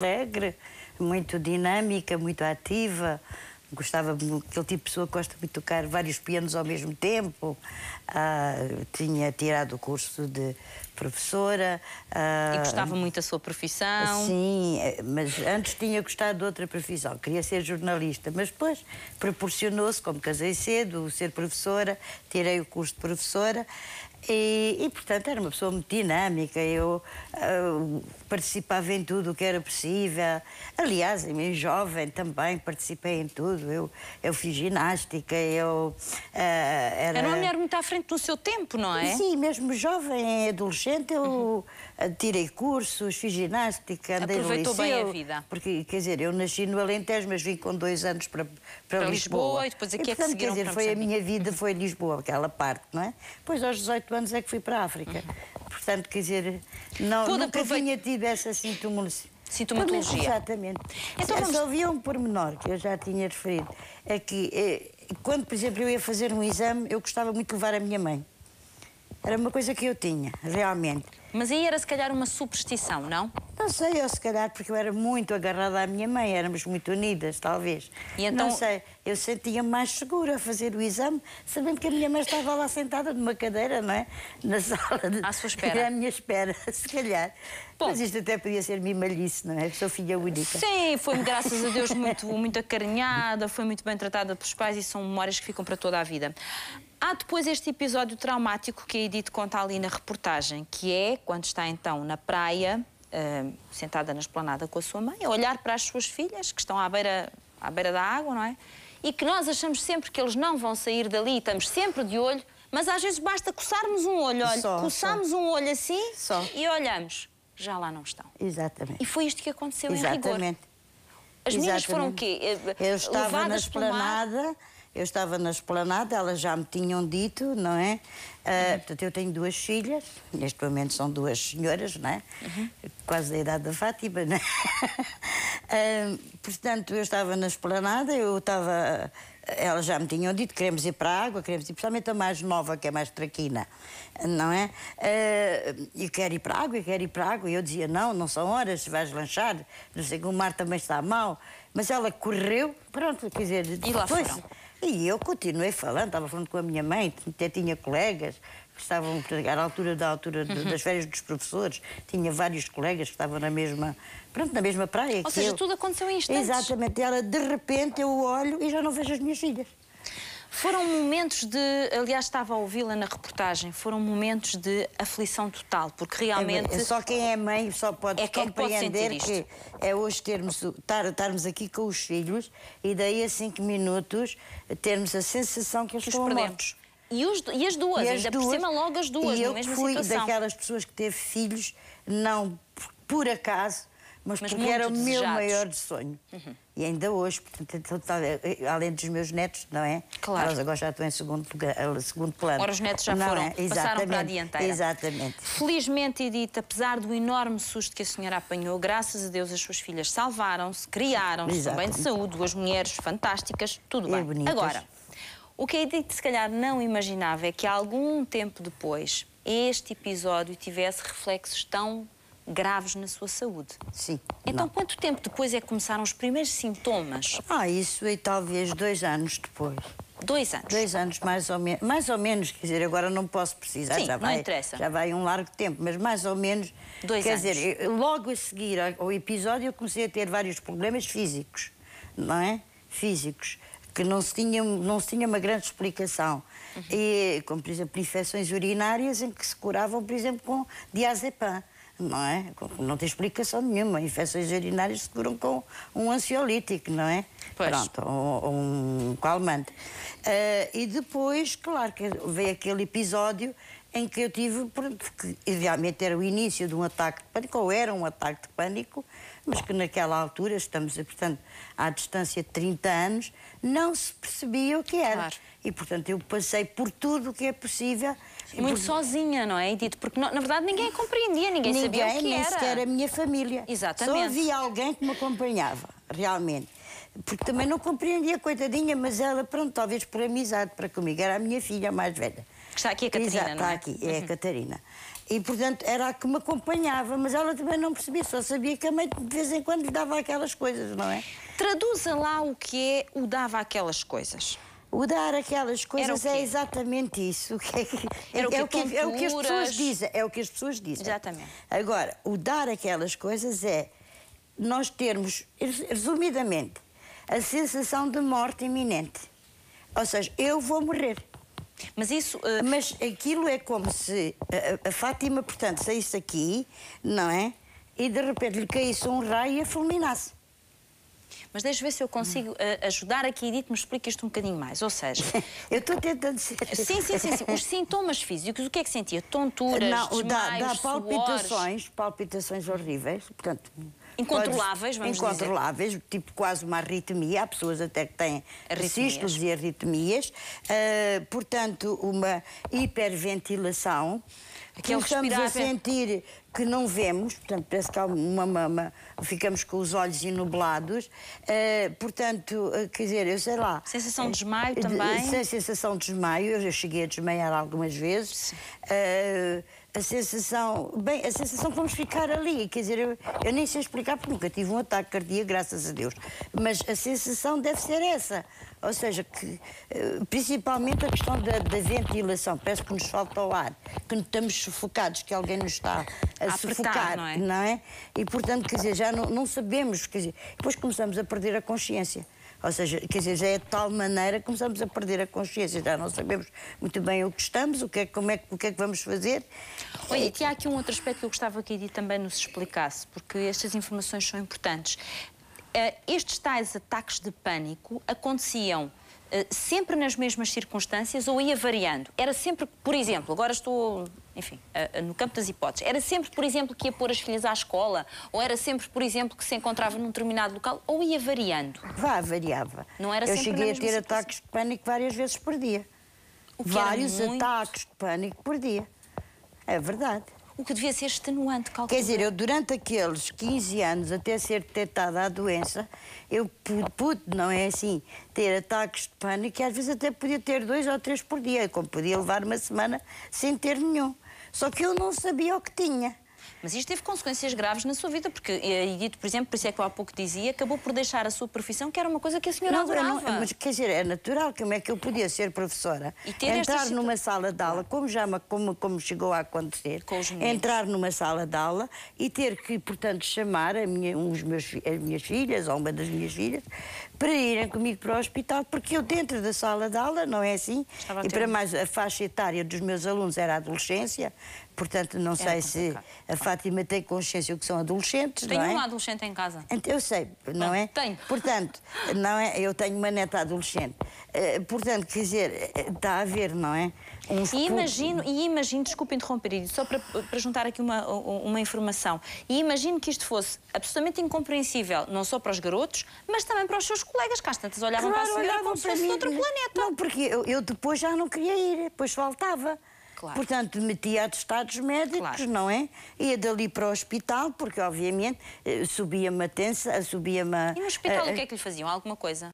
alegre, muito dinâmica, muito ativa. Gostava, aquele tipo de pessoa que gosta muito de tocar vários pianos ao mesmo tempo. Tinha tirado o curso de professora. E gostava muito da sua profissão? Sim, mas antes tinha gostado de outra profissão. Queria ser jornalista, mas depois proporcionou-se, como casei cedo, ser professora, tirei o curso de professora. Portanto, era uma pessoa muito dinâmica. Eu participava em tudo o que era possível. Aliás, em jovem também participei em tudo. Eu fiz ginástica, Era uma mulher muito à frente do seu tempo, não é? Sim, mesmo jovem, adolescente, eu tirei cursos, fiz ginástica, andei no liceu. Aproveitou bem a vida. Porque, quer dizer, eu nasci no Alentejo, mas vim com 2 anos para Lisboa. E depois aqui e, portanto, é que seguiram, quer dizer, foi a minha vida, foi Lisboa, aquela parte, não é? Depois, aos 18 anos, é que fui para a África. Portanto, quer dizer, nunca tinha tido essa sintomatologia. Exatamente. Então, Só havia um pormenor que eu já tinha referido. É que, quando, por exemplo, eu ia fazer um exame, eu gostava muito de levar a minha mãe. Era uma coisa que eu tinha, realmente. Mas aí era se calhar uma superstição, não? Não sei, ou se calhar porque eu era muito agarrada à minha mãe, éramos muito unidas, talvez. E então... Não sei, eu sentia-me mais segura a fazer o exame, sabendo que a minha mãe estava lá sentada numa cadeira, não é? Na sala. À sua espera. À minha espera, se calhar. Bom, mas isto até podia ser mimalhice, não é? Sou filha única. Sim, foi, graças a Deus, muito acarinhada, foi muito bem tratada pelos pais e são memórias que ficam para toda a vida. Há depois este episódio traumático que a Edith conta ali na reportagem, que é quando está então na praia, sentada na esplanada com a sua mãe, a olhar para as suas filhas, que estão à beira da água, não é? E que nós achamos sempre que eles não vão sair dali, e estamos sempre de olho, mas às vezes basta coçarmos um olho, coçamos um olho assim e olhamos, já lá não estão. Exatamente. E foi isto que aconteceu em rigor. Exatamente. As meninas foram o quê? Eu estava na esplanada. Eu estava na esplanada, elas já me tinham dito, não é? Portanto, eu tenho 2 filhas, neste momento são 2 senhoras, não é? Quase da idade da Fátima, não é? Portanto, eu estava na esplanada, elas já me tinham dito, queremos ir para a água, queremos ir, principalmente a mais nova, que é mais traquina, não é? E quero ir para a água, e eu dizia, não são horas, vais lanchar, não sei que o mar também está mau. Mas ela correu, pronto, quer dizer... E lá foram? E eu continuei falando, estava falando com a minha mãe, até tinha colegas que estavam à altura das férias dos professores, tinha vários colegas que estavam na mesma praia. Ou seja, tudo aconteceu em instantes. Exatamente, ela de repente eu olho e já não vejo as minhas filhas. Foram momentos de... Aliás, estava a ouvi-la na reportagem. Foram momentos de aflição total, porque realmente... Só quem é mãe só pode compreender que é hoje estarmos aqui com os filhos e daí a 5 minutos termos a sensação que eles estão mortos. E as duas, ainda por cima logo as duas, na mesma situação. E eu fui daquelas pessoas que teve filhos, não por acaso, mas porque era o meu maior sonho. E ainda hoje, portanto, além dos meus netos, não é? Claro. Elas agora já estão em segundo plano. Ora, os netos já passaram para a dianteira. Exatamente. Felizmente, Edith, apesar do enorme susto que a senhora apanhou, graças a Deus as suas filhas salvaram-se, criaram-se, estão bem de saúde, 2 mulheres fantásticas, tudo bem. Bonitas. Agora, o que a Edith se calhar não imaginava é que algum tempo depois este episódio tivesse reflexos tão graves na sua saúde. Sim. Então, quanto tempo depois é que começaram os primeiros sintomas? Isso aí talvez 2 anos depois. 2 anos? 2 anos, mais ou menos, quer dizer, agora não posso precisar. Sim, não interessa. Já vai um largo tempo, mas mais ou menos... 2 anos. Quer dizer, logo a seguir ao episódio eu comecei a ter vários problemas físicos, não é? Físicos, que não se tinha uma grande explicação. E, como, por exemplo, infecções urinárias em que se curavam, por exemplo, com diazepam. Não é? Não tem explicação nenhuma. Infecções urinárias se curam com um ansiolítico, não é? Pois. Pronto, um calmante. E depois, claro, que veio aquele episódio em que eu tive, que realmente era o início de um ataque de pânico, ou era um ataque de pânico, mas que naquela altura, estamos, portanto, à distância de 30 anos, não se percebia o que era. Claro. E, portanto, eu passei por tudo o que é possível. Muito sozinha, não é, Edith? Porque, na verdade, ninguém compreendia, ninguém sabia o que era. Nem sequer a minha família. Exatamente. Só havia alguém que me acompanhava, realmente. Porque também não compreendia, coitadinha, mas ela, pronto, talvez por amizade para comigo, era a minha filha mais velha. Está aqui a Catarina, Exato, não é? Está aqui, é a Catarina. E, portanto, era a que me acompanhava, mas ela também não percebia, só sabia que a mãe de vez em quando lhe dava aquelas coisas, não é? Traduza lá o que é o dava aquelas coisas. O dar aquelas coisas é exatamente isso. É o que as pessoas dizem. É o que as pessoas dizem. Exatamente. Agora, o dar aquelas coisas é nós termos, resumidamente, a sensação de morte iminente. Ou seja, eu vou morrer. Mas isso... Mas aquilo é como se a Fátima, portanto, saísse aqui, não é? E de repente lhe caísse um raio e a fulminasse. Mas deixa ver se eu consigo ajudar aqui e Edith me explica isto um bocadinho mais. Ou seja... Eu estou tentando ser... Sim. Os sintomas físicos, o que é que sentia? Tonturas, desmaios, dá palpitações horríveis, portanto... Incontroláveis, vamos dizer. Incontroláveis, tipo quase uma arritmia. Há pessoas até que têm cistos e arritmias. Portanto, uma hiperventilação. Começamos a sentir que não vemos, portanto, parece que há ficamos com os olhos enublados. Portanto, quer dizer, eu sei lá... Sensação de desmaio também? Sensação de desmaio, eu já cheguei a desmaiar algumas vezes. A sensação que vamos ficar ali, quer dizer, eu nem sei explicar porque nunca tive um ataque cardíaco, graças a Deus, mas a sensação deve ser essa, ou seja, que principalmente a questão da ventilação, parece que nos falta o ar, que estamos sufocados, que alguém nos está a sufocar, não é? E portanto, quer dizer, já não sabemos, quer dizer, depois começamos a perder a consciência. Ou seja, quer dizer, já é de tal maneira que começamos a perder a consciência, já não sabemos muito bem o que estamos, o que é que vamos fazer. Olha, e há aqui um outro aspecto que eu gostava que a Edith também nos explicasse, porque estas informações são importantes. Estes tais ataques de pânico aconteciam sempre nas mesmas circunstâncias ou ia variando? Era sempre, por exemplo, agora estou, enfim, no campo das hipóteses, era sempre, por exemplo, que ia pôr as filhas à escola? Ou era sempre, por exemplo, que se encontrava num determinado local? Ou ia variando? Variava. Não era eu sempre cheguei a ter ataques de pânico várias vezes por dia. Vários ataques de pânico por dia. É verdade. O que devia ser extenuante, calculo. Quer dizer, eu durante aqueles 15 anos, até ser detectada a doença, eu pude, não é assim, ter ataques de pânico e às vezes até podia ter 2 ou 3 por dia, como podia levar uma semana sem ter nenhum. Só que eu não sabia o que tinha. Mas isto teve consequências graves na sua vida, porque a Edith, por exemplo, por isso é que eu há pouco dizia, acabou por deixar a sua profissão, que era uma coisa que a senhora adorava. Mas quer dizer, é natural, como é que eu podia ser professora, entrar numa sala de aula, como chegou a acontecer, entrar numa sala de aula e ter que, portanto, chamar as minhas filhas, ou uma das minhas filhas, para irem comigo para o hospital, porque eu dentro da sala de aula, não é assim, e para mais a faixa etária dos meus alunos era a adolescência, portanto, não sei se a Fátima tem consciência que são adolescentes, não é? Tenho uma adolescente em casa. Eu sei, não é? Tenho. Portanto, não é? Eu tenho uma neta adolescente. Portanto, quer dizer, está a ver, não é? E imagino, desculpe interromper, Edith, só para juntar aqui uma informação. E imagino que isto fosse absolutamente incompreensível, não só para os garotos, mas também para os seus colegas, que às tantas olhavam para a senhora como se fosse de outro planeta. Não, porque eu depois já não queria ir, depois faltava. Claro. Portanto, metia atestados médicos, não é? Ia dali para o hospital, porque obviamente subia-me a tensa, subia-me a... E no hospital o que é que lhe faziam? Alguma coisa?